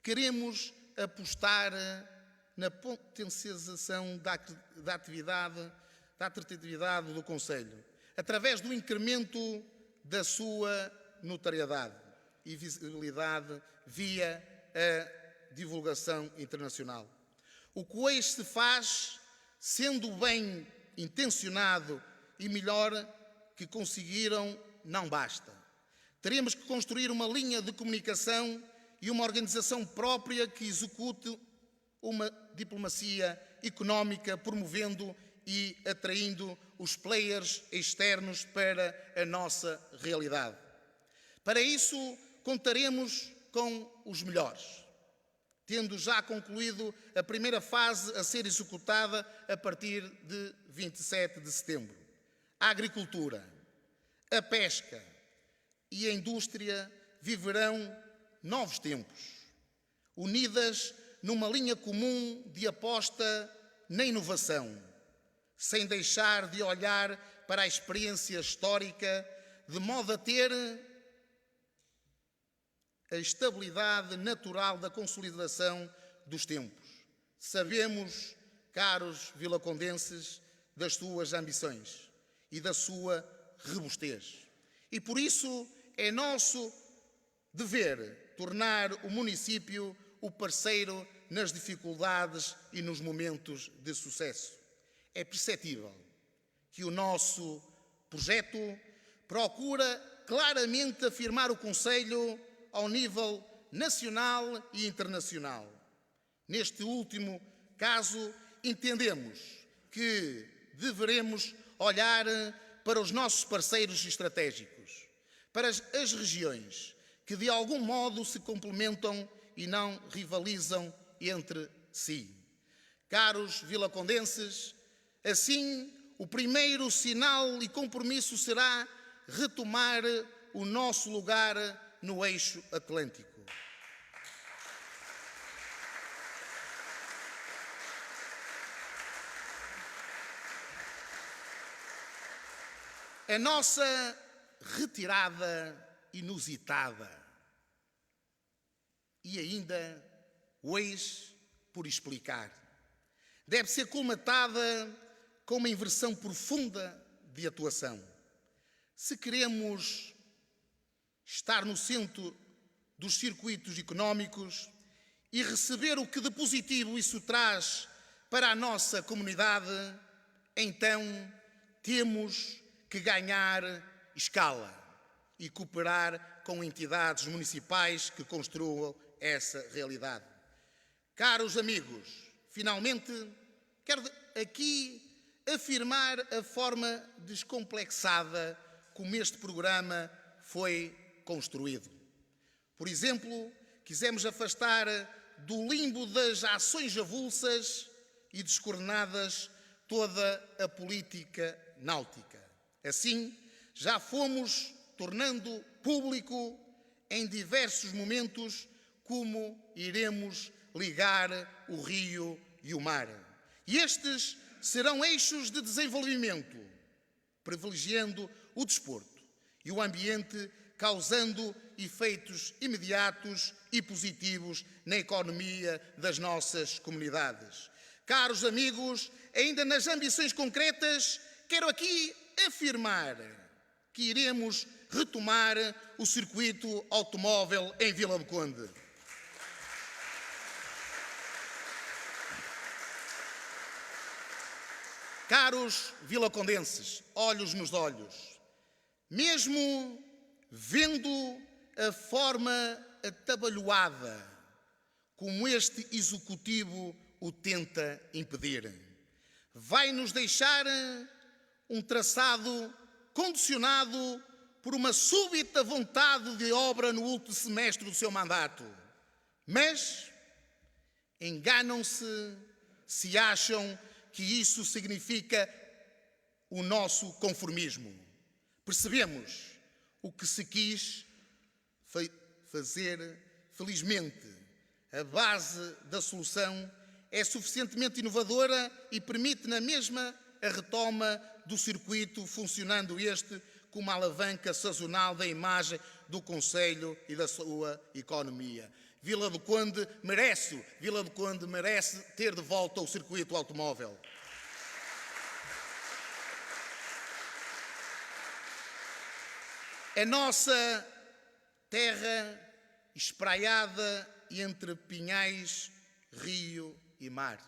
queremos apostar na potencialização da atratividade do concelho, através do incremento da sua notariedade e visibilidade via a divulgação internacional. O que hoje se faz, sendo bem intencionado e melhor que conseguiram, não basta. Teremos que construir uma linha de comunicação e uma organização própria que execute uma diplomacia económica, promovendo e atraindo os players externos para a nossa realidade. Para isso, contaremos com os melhores, tendo já concluído a primeira fase a ser executada a partir de 27 de setembro. A agricultura, a pesca e a indústria viverão novos tempos, unidas numa linha comum de aposta na inovação, sem deixar de olhar para a experiência histórica, de modo a ter a estabilidade natural da consolidação dos tempos. Sabemos, caros vilacondenses, das suas ambições e da sua robustez. E por isso é nosso dever tornar o município o parceiro nas dificuldades e nos momentos de sucesso. É perceptível que o nosso projeto procura claramente afirmar o concelho ao nível nacional e internacional. Neste último caso, entendemos que deveremos olhar para os nossos parceiros estratégicos, para as regiões que de algum modo se complementam e não rivalizam entre si. Caros vilacondenses, assim, o primeiro sinal e compromisso será retomar o nosso lugar no eixo atlântico. A nossa retirada inusitada e ainda hoje por explicar deve ser colmatada com uma inversão profunda de atuação. Se queremos estar no centro dos circuitos económicos e receber o que de positivo isso traz para a nossa comunidade, então temos que ganhar escala e cooperar com entidades municipais que construam essa realidade. Caros amigos, finalmente quero aqui afirmar a forma descomplexada como este programa foi construído. Por exemplo, quisemos afastar do limbo das ações avulsas e descoordenadas toda a política náutica. Assim, já fomos tornando público em diversos momentos como iremos ligar o rio e o mar. E estes serão eixos de desenvolvimento, privilegiando o desporto e o ambiente, causando efeitos imediatos e positivos na economia das nossas comunidades. Caros amigos, ainda nas ambições concretas, quero aqui afirmar que iremos retomar o circuito automóvel em Vila do Conde. Caros vilacondenses, olhos nos olhos, mesmo vendo a forma atabalhoada, como este executivo o tenta impedir. Vai nos deixar um traçado condicionado por uma súbita vontade de obra no último semestre do seu mandato. Mas enganam-se se acham que isso significa o nosso conformismo. Percebemos o que se quis fazer. Felizmente, a base da solução é suficientemente inovadora e permite na mesma a retoma do circuito, funcionando este como uma alavanca sazonal da imagem do concelho e da sua economia. Vila do Conde merece ter de volta o circuito automóvel. A nossa terra espraiada entre pinhais, rio e mar.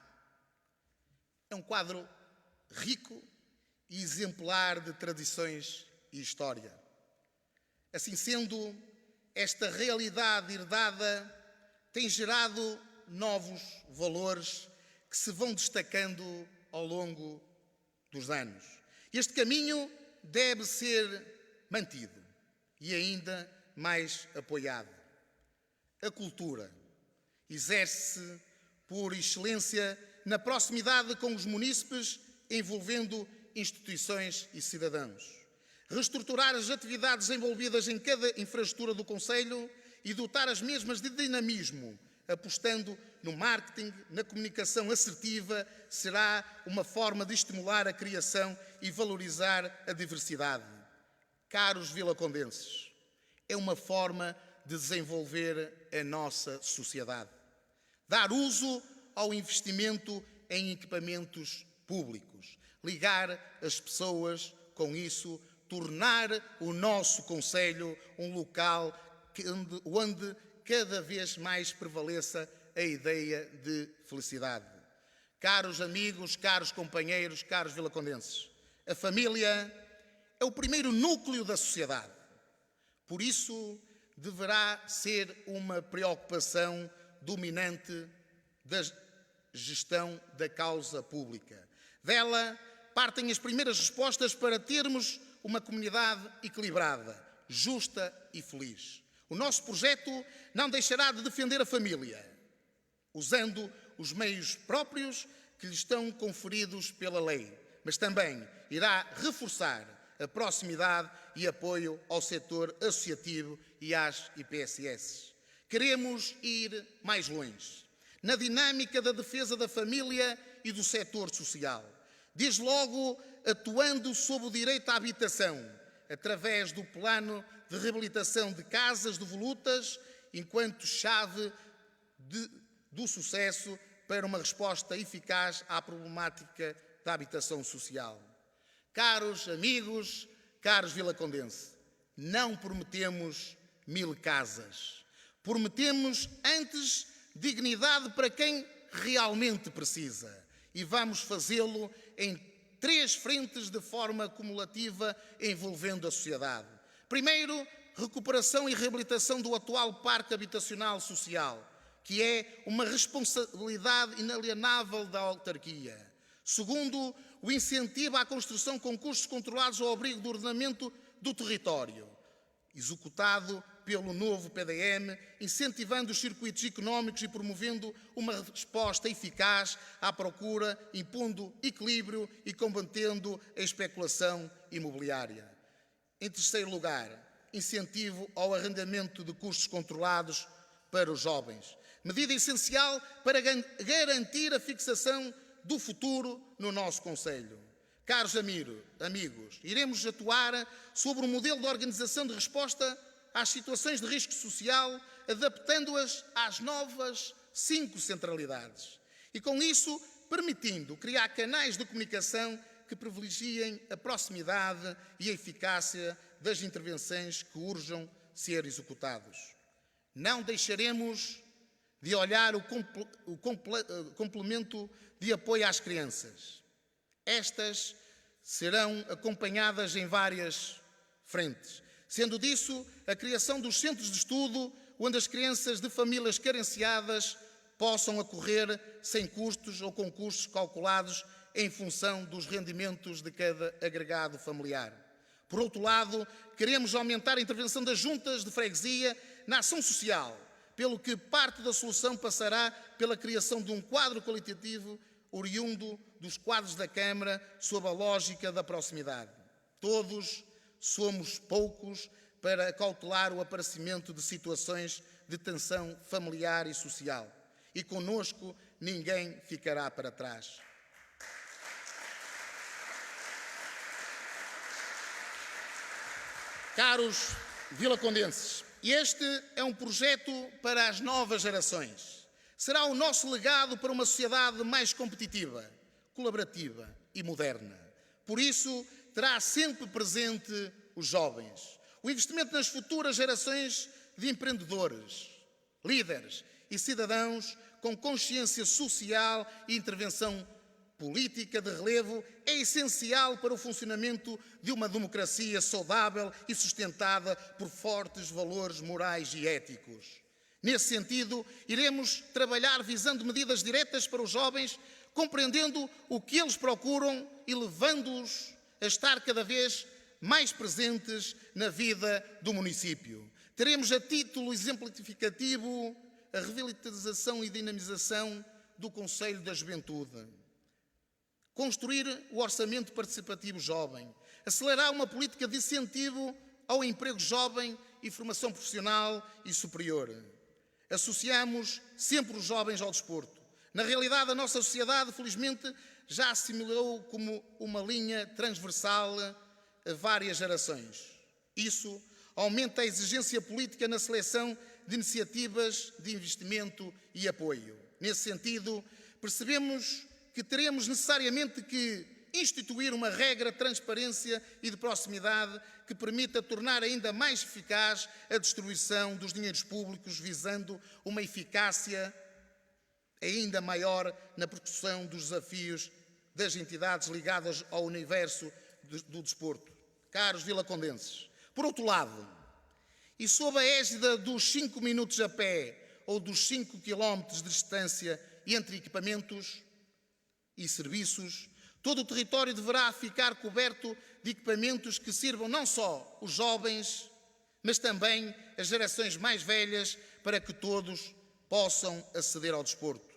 É um quadro rico e exemplar de tradições e história. Assim sendo, esta realidade herdada tem gerado novos valores que se vão destacando ao longo dos anos. Este caminho deve ser mantido e ainda mais apoiado. A cultura exerce-se por excelência na proximidade com os munícipes, envolvendo instituições e cidadãos. Reestruturar as atividades envolvidas em cada infraestrutura do concelho e dotar as mesmas de dinamismo, apostando no marketing, na comunicação assertiva, será uma forma de estimular a criação e valorizar a diversidade. Caros vilacondenses, é uma forma de desenvolver a nossa sociedade. Dar uso ao investimento em equipamentos públicos. Ligar as pessoas com isso, tornar o nosso concelho um local onde cada vez mais prevaleça a ideia de felicidade. Caros amigos, caros companheiros, caros vilacondenses, a família é o primeiro núcleo da sociedade. Por isso, deverá ser uma preocupação dominante da gestão da causa pública. Dela partem as primeiras respostas para termos uma comunidade equilibrada, justa e feliz. O nosso projeto não deixará de defender a família, usando os meios próprios que lhe estão conferidos pela lei, mas também irá reforçar a proximidade e apoio ao setor associativo e às IPSS. Queremos ir mais longe, na dinâmica da defesa da família e do setor social, desde logo atuando sob o direito à habitação, através do plano de reabilitação de casas devolutas, enquanto chave do sucesso para uma resposta eficaz à problemática da habitação social. Caros amigos, caros vilacondenses, não prometemos 1000 casas. Prometemos antes dignidade para quem realmente precisa. E vamos fazê-lo em 3 frentes de forma cumulativa, envolvendo a sociedade. Primeiro, recuperação e reabilitação do atual parque habitacional social, que é uma responsabilidade inalienável da autarquia. Segundo, o incentivo à construção com custos controlados ao abrigo do ordenamento do território, executado pelo novo PDM, incentivando os circuitos económicos e promovendo uma resposta eficaz à procura, impondo equilíbrio e combatendo a especulação imobiliária. Em terceiro lugar, incentivo ao arrendamento de custos controlados para os jovens, medida essencial para garantir a fixação do futuro no nosso concelho. Caros amigos, iremos atuar sobre um modelo de organização de resposta às situações de risco social, adaptando-as às novas 5 centralidades. E com isso, permitindo criar canais de comunicação que privilegiem a proximidade e a eficácia das intervenções que urjam ser executados. Não deixaremos de olhar o complemento de apoio às crianças. Estas serão acompanhadas em várias frentes. Sendo disso, a criação dos centros de estudo, onde as crianças de famílias carenciadas possam acorrer sem custos ou com custos calculados em função dos rendimentos de cada agregado familiar. Por outro lado, queremos aumentar a intervenção das juntas de freguesia na ação social, pelo que parte da solução passará pela criação de um quadro qualitativo oriundo dos quadros da Câmara sob a lógica da proximidade. Todos somos poucos para acautelar o aparecimento de situações de tensão familiar e social. E conosco ninguém ficará para trás. Caros vilacondenses, este é um projeto para as novas gerações. Será o nosso legado para uma sociedade mais competitiva, colaborativa e moderna. Por isso, terá sempre presente os jovens. O investimento nas futuras gerações de empreendedores, líderes e cidadãos com consciência social e intervenção política de relevo é essencial para o funcionamento de uma democracia saudável e sustentada por fortes valores morais e éticos. Nesse sentido, iremos trabalhar visando medidas diretas para os jovens, compreendendo o que eles procuram e levando-os a estar cada vez mais presentes na vida do município. Teremos a título exemplificativo a revitalização e dinamização do Conselho da Juventude. Construir o orçamento participativo jovem. Acelerar uma política de incentivo ao emprego jovem e formação profissional e superior. Associamos sempre os jovens ao desporto. Na realidade, a nossa sociedade, felizmente, já assimilou como uma linha transversal a várias gerações. Isso aumenta a exigência política na seleção de iniciativas de investimento e apoio. Nesse sentido, percebemos que teremos necessariamente que instituir uma regra de transparência e de proximidade que permita tornar ainda mais eficaz a distribuição dos dinheiros públicos, visando uma eficácia ainda maior na percussão dos desafios das entidades ligadas ao universo do desporto. Caros vilacondenses, por outro lado, e sob a égide dos 5 minutos a pé ou dos 5 quilómetros de distância entre equipamentos e serviços, todo o território deverá ficar coberto de equipamentos que sirvam não só os jovens, mas também as gerações mais velhas, para que todos possam aceder ao desporto.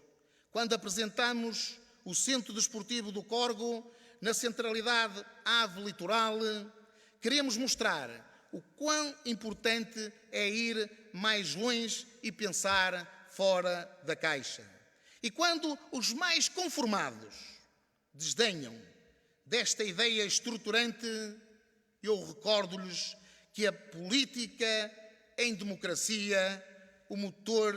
Quando apresentamos o Centro Desportivo do Córrego, na centralidade Ave Litoral, queremos mostrar o quão importante é ir mais longe e pensar fora da caixa. E quando os mais conformados desdenham desta ideia estruturante, eu recordo-lhes que a política em democracia, o motor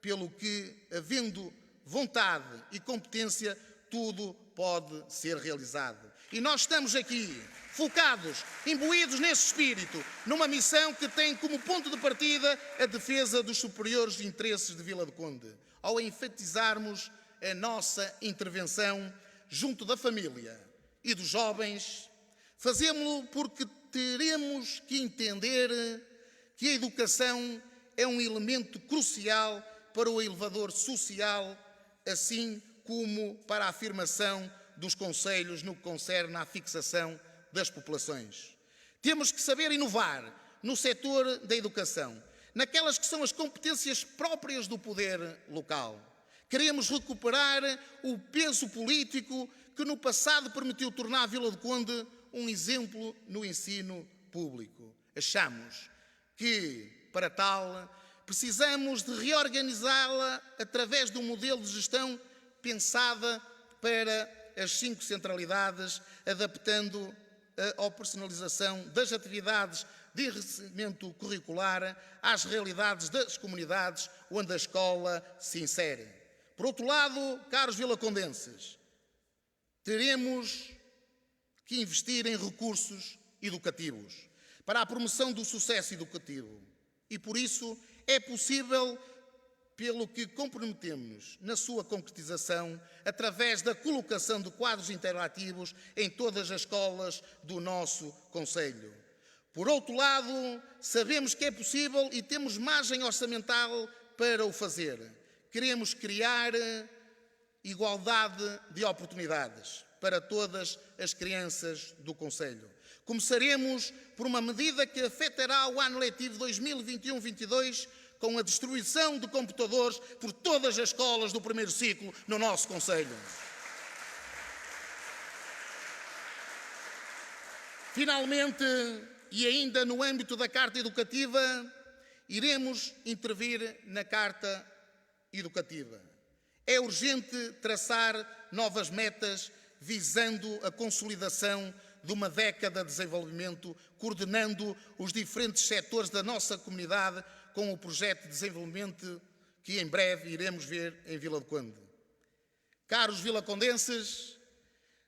pelo que, havendo vontade e competência, tudo pode ser realizado. E nós estamos aqui, focados, imbuídos nesse espírito, numa missão que tem como ponto de partida a defesa dos superiores interesses de Vila do Conde. Ao enfatizarmos a nossa intervenção junto da família e dos jovens, fazemos-lo porque teremos que entender que a educação é um elemento crucial para o elevador social, assim como para a afirmação dos concelhos no que concerne à fixação das populações. Temos que saber inovar no setor da educação, naquelas que são as competências próprias do poder local. Queremos recuperar o peso político que no passado permitiu tornar a Vila do Conde um exemplo no ensino público. Achamos que, para tal, precisamos de reorganizá-la através de um modelo de gestão pensada para as 5 centralidades, adaptando a operacionalização das atividades de enriquecimento curricular às realidades das comunidades onde a escola se insere. Por outro lado, caros vilacondenses, teremos que investir em recursos educativos para a promoção do sucesso educativo. E por isso é possível, pelo que comprometemos na sua concretização, através da colocação de quadros interativos em todas as escolas do nosso concelho. Por outro lado, sabemos que é possível e temos margem orçamental para o fazer. Queremos criar igualdade de oportunidades para todas as crianças do concelho. Começaremos por uma medida que afetará o ano letivo 2021-22, com a distribuição de computadores por todas as escolas do primeiro ciclo no nosso concelho. Finalmente, e ainda no âmbito da Carta Educativa, iremos intervir na Carta Educativa. É urgente traçar novas metas visando a consolidação de uma década de desenvolvimento, coordenando os diferentes setores da nossa comunidade com o projeto de desenvolvimento que em breve iremos ver em Vila do Conde. Caros vilacondenses,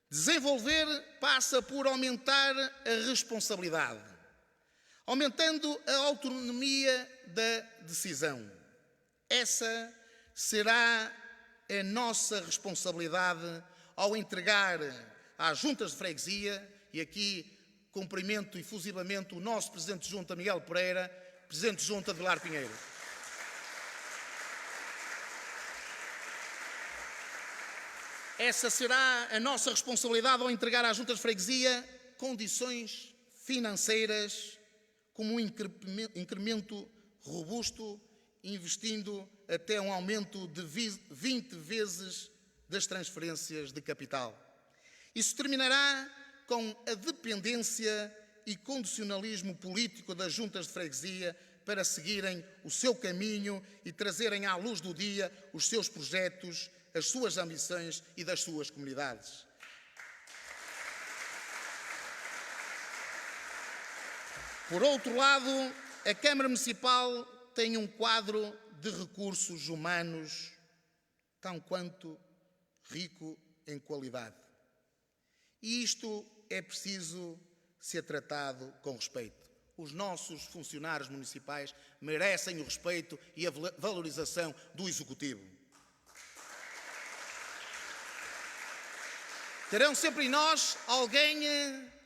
desenvolver passa por aumentar a responsabilidade, aumentando a autonomia da decisão. Essa será a nossa responsabilidade ao entregar às juntas de freguesia, e aqui cumprimento efusivamente o nosso Presidente de Junta, Miguel Pereira, Presidente de Junta de Vilar Pinheiro. Essa será a nossa responsabilidade ao entregar às juntas de freguesia condições financeiras como um incremento robusto, investindo até um aumento de 20 vezes das transferências de capital. Isso terminará com a dependência e condicionalismo político das juntas de freguesia para seguirem o seu caminho e trazerem à luz do dia os seus projetos, as suas ambições e das suas comunidades. Por outro lado, a Câmara Municipal tem um quadro de recursos humanos tão quanto rico em qualidade. E isto é preciso ser tratado com respeito. Os nossos funcionários municipais merecem o respeito e a valorização do Executivo. Terão sempre em nós alguém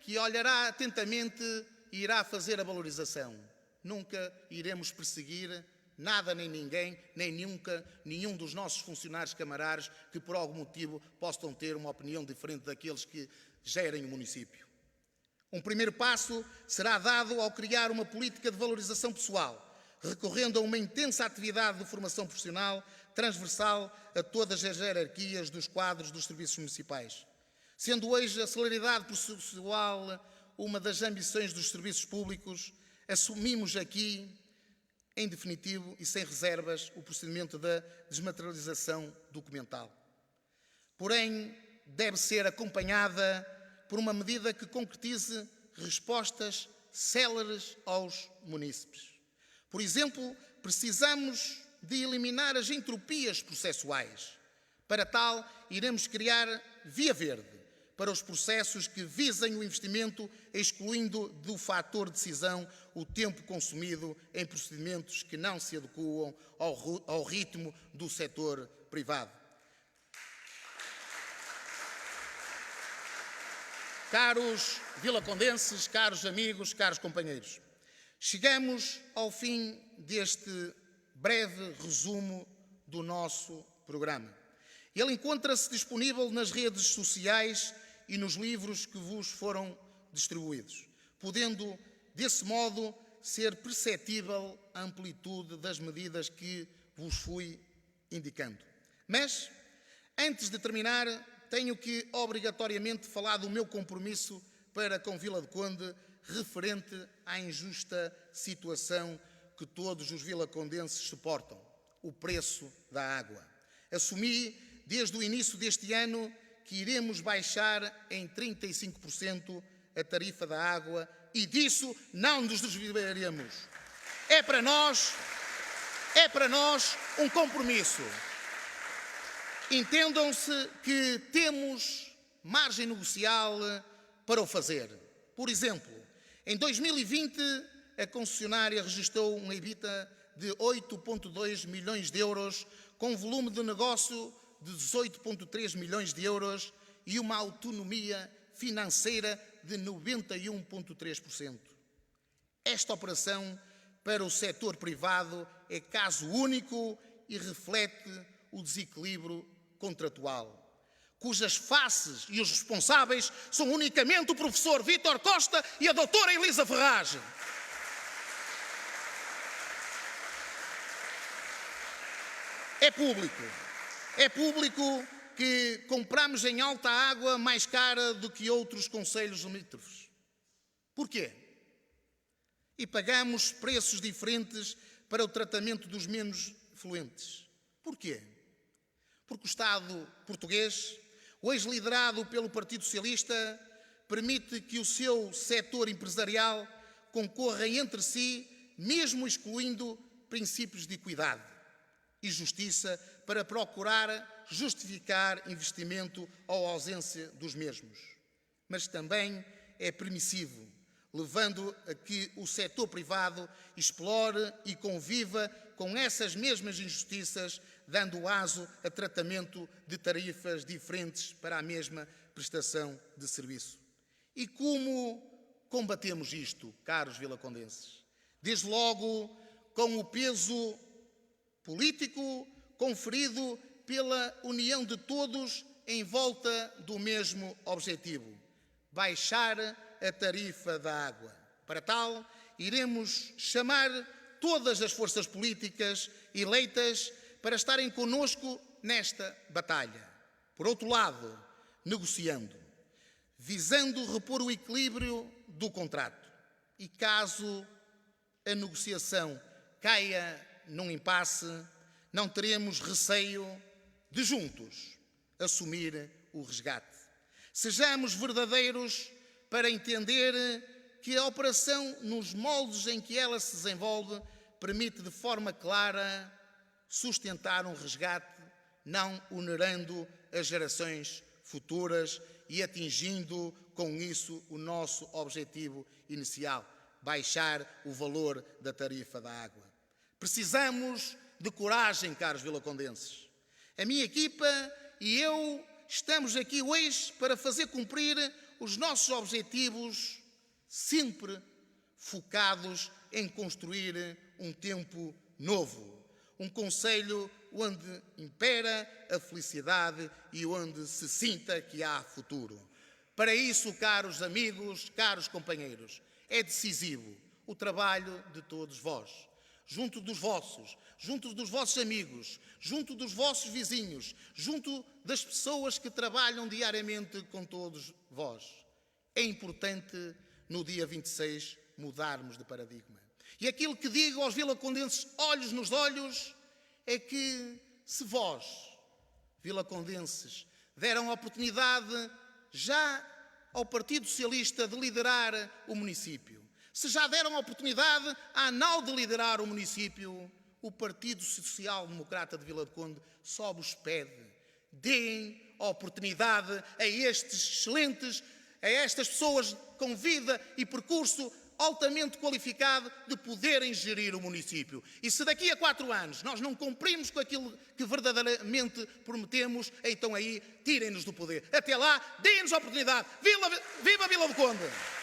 que olhará atentamente e irá fazer a valorização. Nunca iremos perseguir nada nem ninguém, nem nunca nenhum dos nossos funcionários camarários que por algum motivo possam ter uma opinião diferente daqueles que gerem o município. Um primeiro passo será dado ao criar uma política de valorização pessoal, recorrendo a uma intensa atividade de formação profissional transversal a todas as hierarquias dos quadros dos serviços municipais. Sendo hoje a celeridade processual uma das ambições dos serviços públicos, assumimos aqui, em definitivo e sem reservas, o procedimento da desmaterialização documental. Porém, deve ser acompanhada por uma medida que concretize respostas céleres aos munícipes. Por exemplo, precisamos de eliminar as entropias processuais. Para tal, iremos criar via verde para os processos que visem o investimento, excluindo do fator de decisão o tempo consumido em procedimentos que não se adequam ao ritmo do setor privado. Caros vilacondenses, caros amigos, caros companheiros, chegamos ao fim deste breve resumo do nosso programa. Ele encontra-se disponível nas redes sociais e nos livros que vos foram distribuídos, podendo, desse modo, ser perceptível a amplitude das medidas que vos fui indicando. Mas, antes de terminar, tenho que obrigatoriamente falar do meu compromisso para com Vila do Conde referente à injusta situação que todos os vilacondenses suportam, o preço da água. Assumi, desde o início deste ano, que iremos baixar em 35% a tarifa da água e disso não nos desviaremos. É para nós um compromisso. Entendam-se que temos margem negocial para o fazer. Por exemplo, em 2020, a concessionária registrou um EBITDA de 8,2 milhões de euros, com volume de negócio de 18,3 milhões de euros e uma autonomia financeira de 91,3%. esta operação para o setor privado é caso único e reflete o desequilíbrio contratual, cujas faces e os responsáveis são unicamente o professor Vítor Costa e a doutora Elisa Ferraz. É público que compramos em Alta Água mais cara do que outros concelhos limítrofes. Porquê? E pagamos preços diferentes para o tratamento dos menos fluentes. Porquê? Porque o Estado português, hoje liderado pelo Partido Socialista, permite que o seu setor empresarial concorra entre si, mesmo excluindo princípios de equidade e justiça para procurar justificar investimento ou ausência dos mesmos. Mas também é permissivo, levando a que o setor privado explore e conviva com essas mesmas injustiças, dando aso a tratamento de tarifas diferentes para a mesma prestação de serviço. E como combatemos isto, caros vilacondenses? Desde logo com o peso político conferido pela união de todos em volta do mesmo objetivo: baixar a tarifa da água. Para tal, iremos chamar todas as forças políticas eleitas para estarem conosco nesta batalha. Por outro lado, negociando, visando repor o equilíbrio do contrato. E caso a negociação caia num impasse, não teremos receio de juntos assumir o resgate. Sejamos verdadeiros para entender que a operação, nos moldes em que ela se desenvolve, permite de forma clara sustentar um resgate, não onerando as gerações futuras e atingindo com isso o nosso objetivo inicial: baixar o valor da tarifa da água. Precisamos de coragem, caros vilacondenses. A minha equipa e eu estamos aqui hoje para fazer cumprir os nossos objetivos, sempre focados em construir um tempo novo, um concelho onde impera a felicidade e onde se sinta que há futuro. Para isso, caros amigos, caros companheiros, é decisivo o trabalho de todos vós, junto dos vossos amigos, junto dos vossos vizinhos, junto das pessoas que trabalham diariamente com todos vós. É importante, no dia 26, mudarmos de paradigma. E aquilo que digo aos vilacondenses, olhos nos olhos, é que se vós, vilacondenses, deram a oportunidade já ao Partido Socialista de liderar o município, se já deram a oportunidade à ANAL de liderar o município, o Partido Social Democrata de Vila do Conde só vos pede: deem a oportunidade a estas pessoas com vida e percurso altamente qualificado de poderem gerir o município. E se daqui a 4 anos nós não cumprimos com aquilo que verdadeiramente prometemos, então aí tirem-nos do poder. Até lá, deem-nos a oportunidade. Viva Vila do Conde!